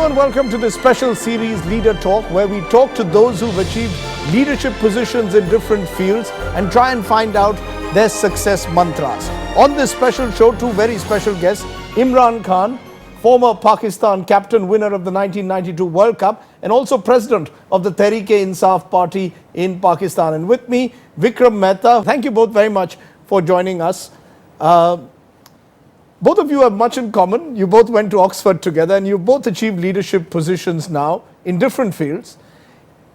and welcome to this special series, Leader Talk, where we talk to those who've achieved leadership positions in different fields and try and find out their success mantras. On this special show, two very special guests, Imran Khan, former Pakistan captain, winner of the 1992 World Cup, and also president of the Tehreek-e-Insaf party in Pakistan. And with me, Vikram Mehta. Thank you both very much for joining us. Both of you have much in common. You both went to Oxford together and you both achieved leadership positions now in different fields.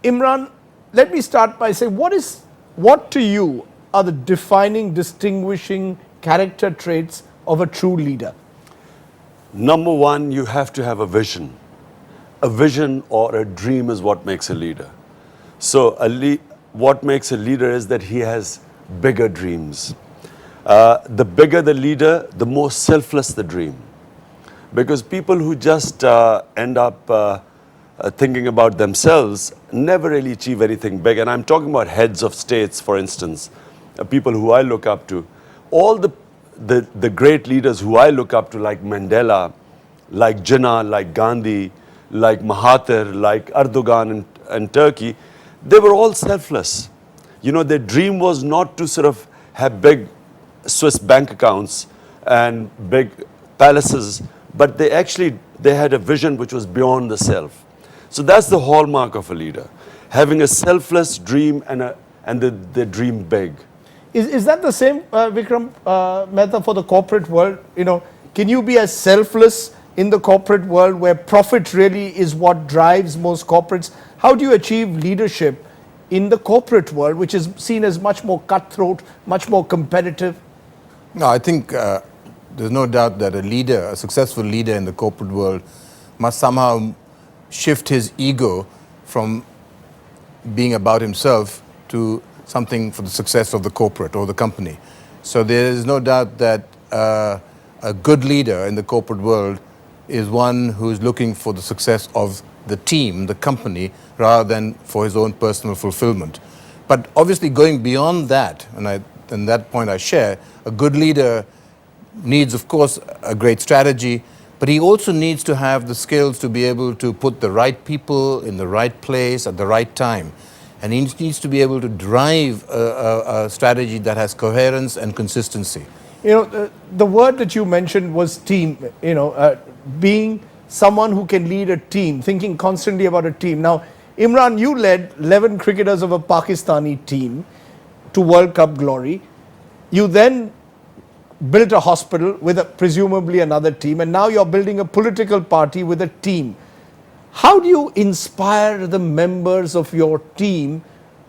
Imran, let me start by saying, what to you are the defining, distinguishing character traits of a true leader? Number one, you have to have a vision. A vision or a dream is what makes a leader. So what makes a leader is that he has bigger dreams. The bigger the leader, the more selfless the dream. Because people who just end up thinking about themselves never really achieve anything big. And I'm talking about heads of states, for instance, people who I look up to. All the great leaders who I look up to, like Mandela, like Jinnah, like Gandhi, like Mahathir, like Erdogan in Turkey, they were all selfless. You know, their dream was not to sort of have big Swiss bank accounts and big palaces, but they had a vision which was beyond the self. So that's the hallmark of a leader, having a selfless dream and the dream big. Is that the same, Vikram Mehta, for the corporate world? You know, can you be as selfless in the corporate world where profit really is what drives most corporates? How do you achieve leadership in the corporate world, which is seen as much more cutthroat, much more competitive? No, I think there's no doubt that a successful leader in the corporate world must somehow shift his ego from being about himself to something for the success of the corporate or the company. So there is no doubt that a good leader in the corporate world is one who's looking for the success of the team, the company, rather than for his own personal fulfillment. But obviously going beyond that, and that point I share, a good leader needs, of course, a great strategy, but he also needs to have the skills to be able to put the right people in the right place at the right time. And he needs to be able to drive a strategy that has coherence and consistency. You know, the word that you mentioned was team, being someone who can lead a team, thinking constantly about a team. Now, Imran, you led 11 cricketers of a Pakistani team to World Cup glory. You then built a hospital with presumably another team, and now you're building a political party with a team. How do you inspire the members of your team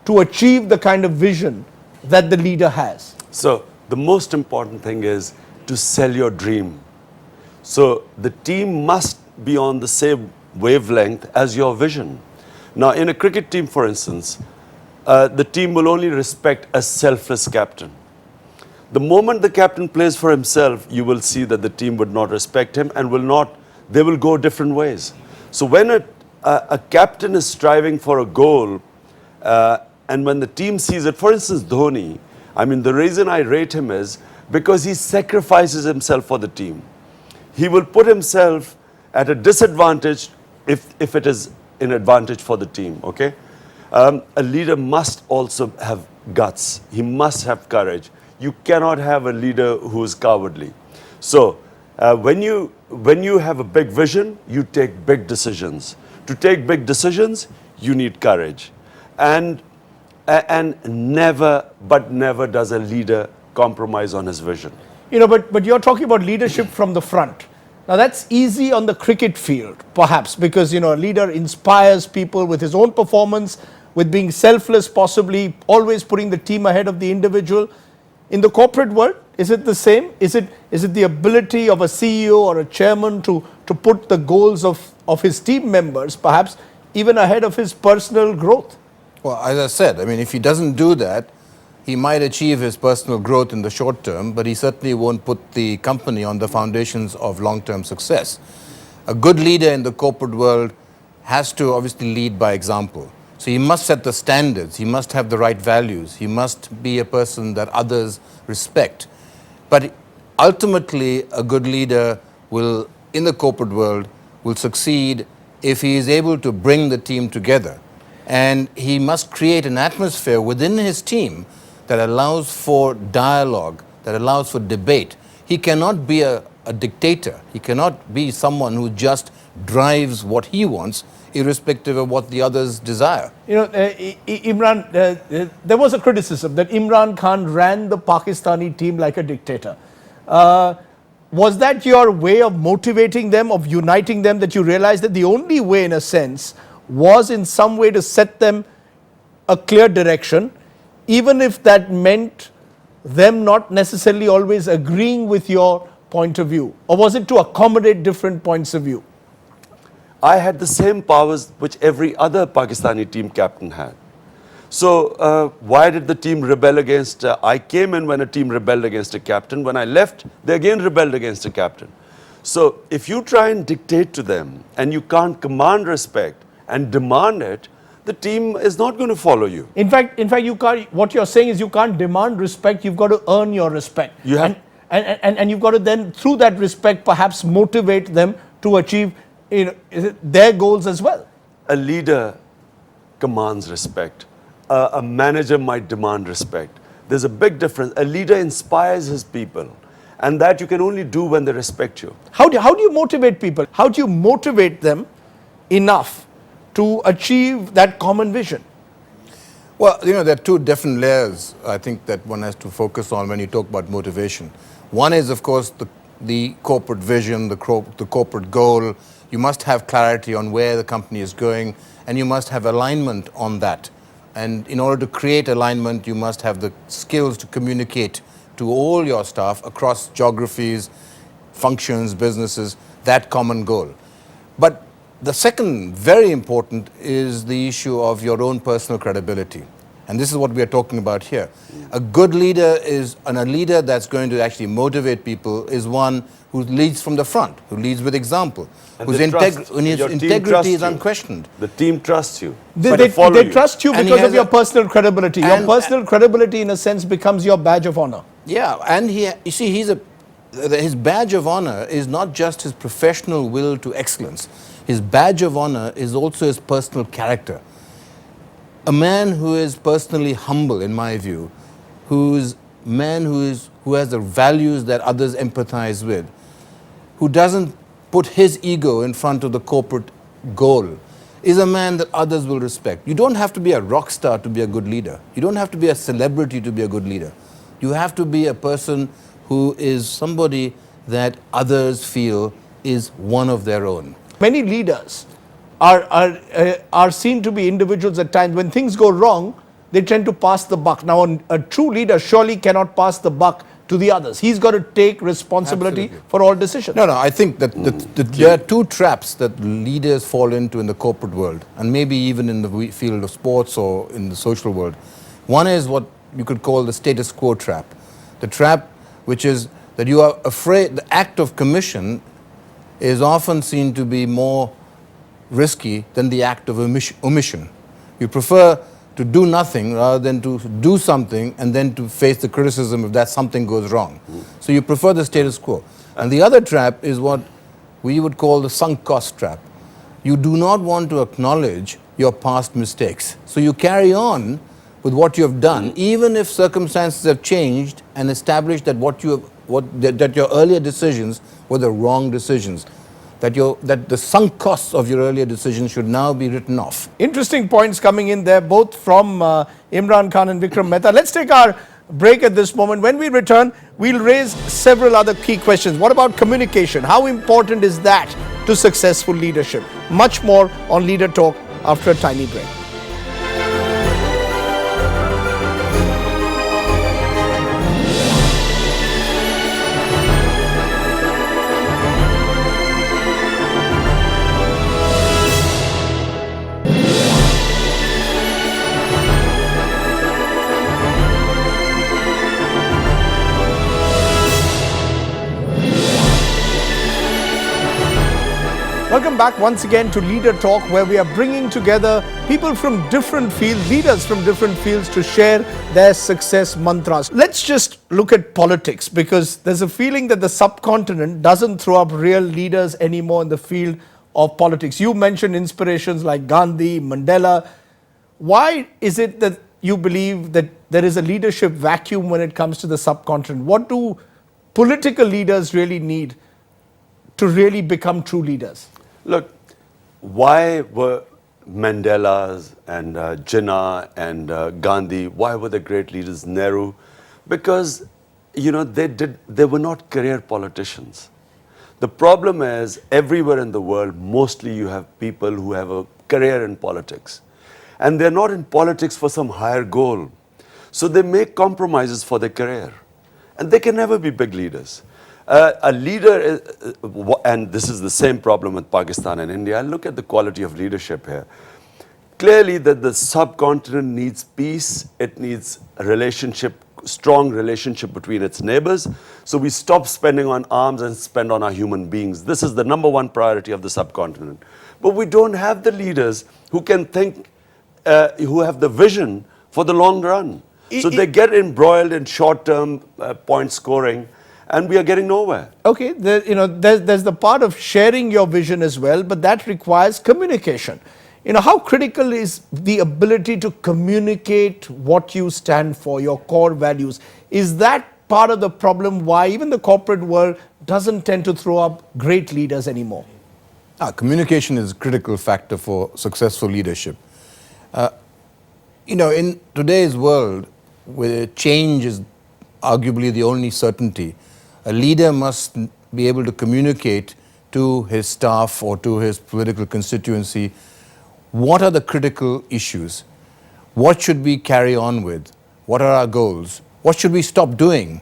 to achieve the kind of vision that the leader has? So the most important thing is to sell your dream. So the team must be on the same wavelength as your vision. Now, in a cricket team, for instance, the team will only respect a selfless captain. The moment the captain plays for himself, you will see that the team would not respect him and they will go different ways. So when a captain is striving for a goal, and when the team sees it, for instance, Dhoni, the reason I rate him is because he sacrifices himself for the team. He will put himself at a disadvantage if it is an advantage for the team, okay? A leader must also have guts. He must have courage. You cannot have a leader who is cowardly. So when you have a big vision, you take big decisions. To take big decisions, you need courage. And never does a leader compromise on his vision. You know, but you're talking about leadership from the front. Now, that's easy on the cricket field, perhaps, because, a leader inspires people with his own performance, with being selfless, possibly always putting the team ahead of the individual. In the corporate world, is it the same? Is it the ability of a CEO or a chairman to put the goals of his team members, perhaps, even ahead of his personal growth? Well, as I said, if he doesn't do that, he might achieve his personal growth in the short term, but he certainly won't put the company on the foundations of long-term success. A good leader in the corporate world has to obviously lead by example. So he must set the standards, he must have the right values, he must be a person that others respect. But ultimately, a good leader in the corporate world will succeed if he is able to bring the team together. And he must create an atmosphere within his team that allows for dialogue, that allows for debate. He cannot be a dictator. He cannot be someone who just drives what he wants, irrespective of what the others desire. You know, Imran, there was a criticism that Imran Khan ran the Pakistani team like a dictator. Was that your way of motivating them, of uniting them, that you realized that the only way, in a sense, was in some way to set them a clear direction, even if that meant them not necessarily always agreeing with your point of view? Or was it to accommodate different points of view? I had the same powers which every other Pakistani team captain had. So why did the team rebel against, I came in when a team rebelled against a captain. When I left, they again rebelled against a captain. So if you try and dictate to them and you can't command respect and demand it, the team is not going to follow you. In fact, you can't, what you're saying is you can't demand respect, you've got to earn your respect. You have, and you've got to then, through that respect, perhaps motivate them to achieve their goals as well. a leader commands respect. A manager might demand respect. There's a big difference. A leader inspires his people. And that you can only do when they respect you. How do you motivate people? How do you motivate them enough to achieve that common vision? Well, you know, there are two different layers, I think, that one has to focus on when you talk about motivation. One is, of course, the corporate vision, the corporate goal. You must have clarity on where the company is going, and you must have alignment on that. And in order to create alignment, you must have the skills to communicate to all your staff across geographies, functions, businesses, that common goal. But the second, very important, is the issue of your own personal credibility. And this is what we are talking about here. A good leader is, and a leader that's going to actually motivate people is one who leads from the front, who leads with example, whose integrity is unquestioned. The team trusts you. They trust you because of your personal credibility. Your personal credibility, in a sense, becomes your badge of honor. Yeah, and you see, his badge of honor is not just his professional will to excellence. His badge of honor is also his personal character. A man who is personally humble, in my view, who has the values that others empathize with, who doesn't put his ego in front of the corporate goal, is a man that others will respect. You don't have to be a rock star to be a good leader. You don't have to be a celebrity to be a good leader. You have to be a person who is somebody that others feel is one of their own. Many leaders are seen to be individuals at times. When things go wrong, they tend to pass the buck. Now, a true leader surely cannot pass the buck to the others. He's got to take responsibility for all decisions. No, I think that there are two traps that leaders fall into in the corporate world, and maybe even in the field of sports or in the social world. One is what you could call the status quo trap. The trap which is that you are afraid, the act of commission is often seen to be more risky than the act of omission. You prefer to do nothing rather than to do something and then to face the criticism if that something goes wrong. So you prefer the status quo. And the other trap is what we would call the sunk cost trap. You do not want to acknowledge your past mistakes. So you carry on with what you have done, even if circumstances have changed and established that that your earlier decisions were the wrong decisions. That the sunk costs of your earlier decisions should now be written off. Interesting points coming in there, both from Imran Khan and Vikram Mehta. Let's take our break at this moment. When we return, we'll raise several other key questions. What about communication? How important is that to successful leadership? Much more on Leader Talk after a tiny break. Welcome back once again to Leader Talk, where we are bringing together people from different fields, leaders from different fields, to share their success mantras. Let's just look at politics, because there's a feeling that the subcontinent doesn't throw up real leaders anymore in the field of politics. You mentioned inspirations like Gandhi, Mandela. Why is it that you believe that there is a leadership vacuum when it comes to the subcontinent? What do political leaders really need to really become true leaders? Look, why were Mandela's and Jinnah and Gandhi, why were they great leaders, Nehru? Because, they were not career politicians. The problem is, everywhere in the world, mostly you have people who have a career in politics. And they're not in politics for some higher goal. So they make compromises for their career. And they can never be big leaders. A leader, and this is the same problem with Pakistan and India. Look at the quality of leadership here. Clearly that the subcontinent needs peace. It needs a strong relationship between its neighbors. So we stop spending on arms and spend on our human beings. This is the number one priority of the subcontinent. But we don't have the leaders who can think, who have the vision for the long run. So they get embroiled in short-term point scoring, and we are getting nowhere. Okay, there's the part of sharing your vision as well, but that requires communication. How critical is the ability to communicate what you stand for, your core values? Is that part of the problem why even the corporate world doesn't tend to throw up great leaders anymore? Communication is a critical factor for successful leadership. In today's world, where change is arguably the only certainty, a leader must be able to communicate to his staff or to his political constituency what are the critical issues, what should we carry on with, what are our goals, what should we stop doing.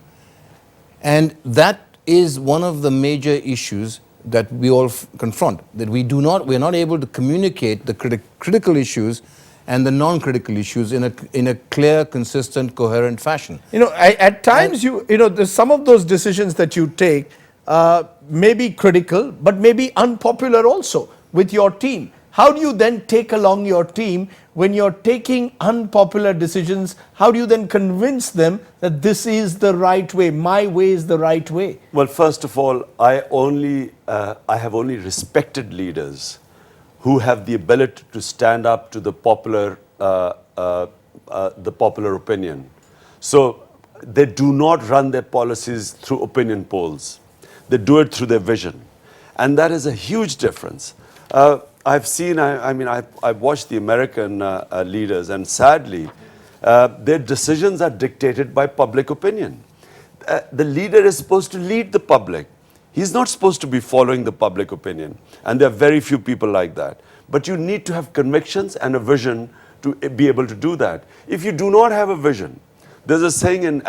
And that is one of the major issues that we all confront, that we're not able to communicate the critical issues and the non-critical issues in a clear, consistent, coherent fashion. At times, some of those decisions that you take may be critical, but may be unpopular also with your team. How do you then take along your team when you're taking unpopular decisions? How do you then convince them that this is the right way, my way is the right way? Well, first of all, I have only respected leaders who have the ability to stand up to the popular opinion. So they do not run their policies through opinion polls. They do it through their vision. And that is a huge difference. I've seen, I've watched the American leaders, and sadly, their decisions are dictated by public opinion. The leader is supposed to lead the public. He's not supposed to be following the public opinion. And there are very few people like that. But you need to have convictions and a vision to be able to do that. If you do not have a vision, there's a saying in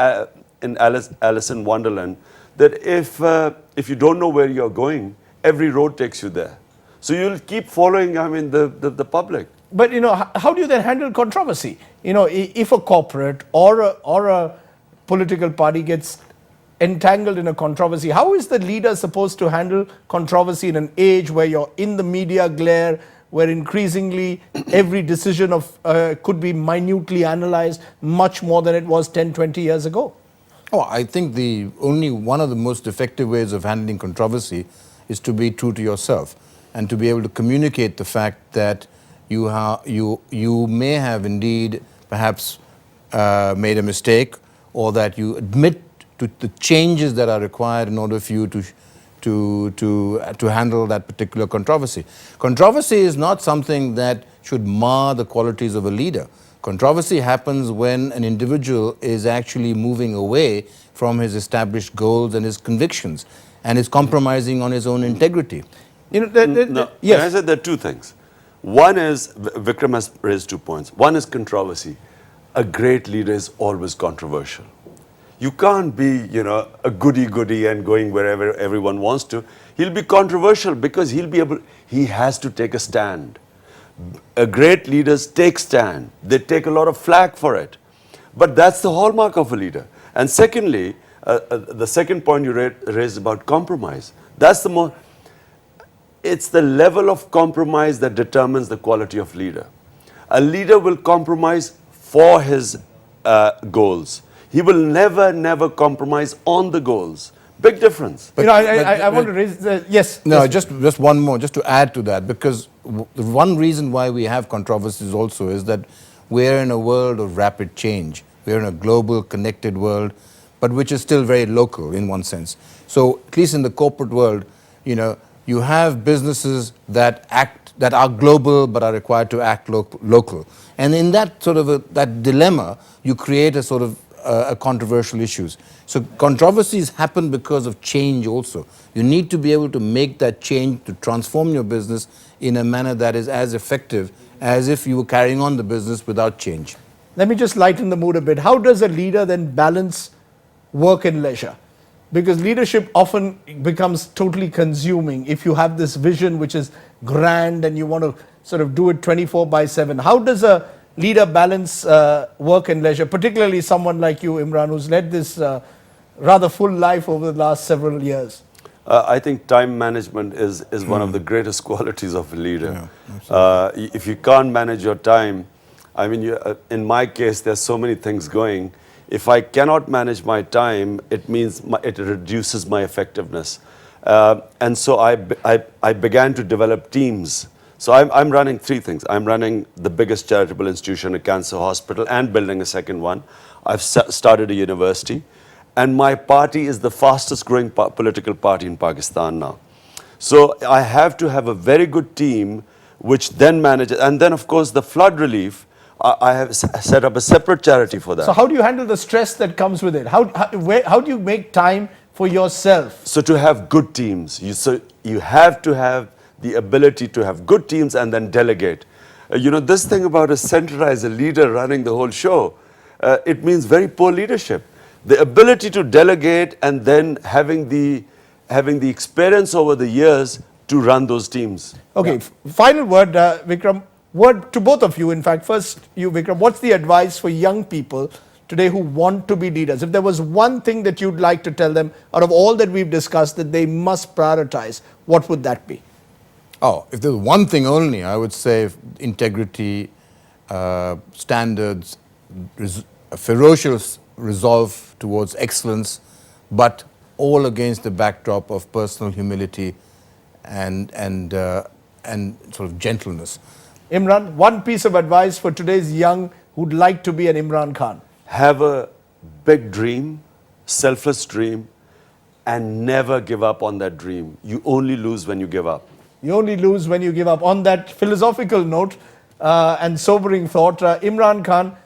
Alice in Wonderland that if you don't know where you're going, every road takes you there. So you'll keep following, the public. But, how do you then handle controversy? If a corporate or a political party gets entangled in a controversy, how is the leader supposed to handle controversy in an age where you're in the media glare, where increasingly every decision could be minutely analyzed much more than it was 10, 20 years ago? I think only one of the most effective ways of handling controversy is to be true to yourself and to be able to communicate the fact that you may have indeed perhaps made a mistake, or that you admit to the changes that are required in order for you to handle that particular controversy. Controversy is not something that should mar the qualities of a leader. Controversy happens when an individual is actually moving away from his established goals and his convictions and is compromising on his own integrity. Yes. I said there are two things. One is, Vikram has raised 2 points. One is controversy. A great leader is always controversial. You can't be, a goody-goody and going wherever everyone wants to. He'll be controversial because he has to take a stand. Great leaders take stand. They take a lot of flack for it. But that's the hallmark of a leader. And secondly, the second point you raised about compromise. It's the level of compromise that determines the quality of leader. A leader will compromise for his goals. He will never compromise on the goals, Big difference. You know, I want to raise the, yes. No, yes. just one more, just to add to that, because the one reason why we have controversies also is that we're in a world of rapid change. We're in a global, connected world, but which is still very local in one sense. So at least in the corporate world, you know, you have businesses that are global but are required to act local. And in that sort of that dilemma, you create a sort of controversial issues. So controversies happen because of change also. You need to be able to make that change to transform your business in a manner that is as effective as if you were carrying on the business without change. Let me just lighten the mood a bit. How does a leader then balance work and leisure? Because leadership often becomes totally consuming. If you have this vision which is grand and you want to sort of do it 24/7, how does a leader balance work and leisure, particularly someone like you, Imran, who's led this rather full life over the last several years? I think time management is one of the greatest qualities of a leader. If you can't manage your time, I mean, in my case, there's so many things going. If I cannot manage my time, it means it reduces my effectiveness. And so I began to develop teams. So I'm running three things. I'm running the biggest charitable institution, a cancer hospital, and building a second one. I've started a university. And my party is the fastest growing political party in Pakistan now. So I have to have a very good team which then manages. And then, of course, the flood relief, I have set up a separate charity for that. So how do you handle the stress that comes with it? How do you make time for yourself? So to have good teams, you have to have the ability to have good teams and then delegate. You know, this thing about a centralized leader running the whole show, it means very poor leadership. The ability to delegate and then having the experience over the years to run those teams. Okay, final word, Vikram. Word to both of you. In fact, first you, Vikram. What's the advice for young people today who want to be leaders? If there was one thing that you'd like to tell them out of all that we've discussed that they must prioritize, what would that be? Oh, if there's one thing only, I would say integrity, standards, a ferocious resolve towards excellence, but all against the backdrop of personal humility and sort of gentleness. Imran, one piece of advice for today's young who'd like to be an Imran Khan. Have a big dream, selfless dream, and never give up on that dream. You only lose when you give up. You only lose when you give up. On that philosophical note and sobering thought, Imran Khan,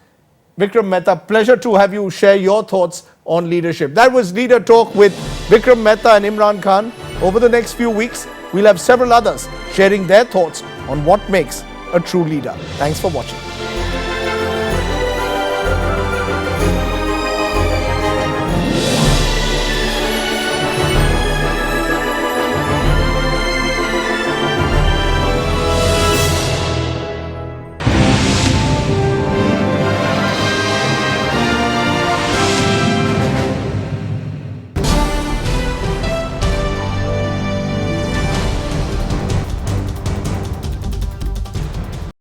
Vikram Mehta, pleasure to have you share your thoughts on leadership. That was Leader Talk with Vikram Mehta and Imran Khan. Over the next few weeks, we'll have several others sharing their thoughts on what makes a true leader. Thanks for watching.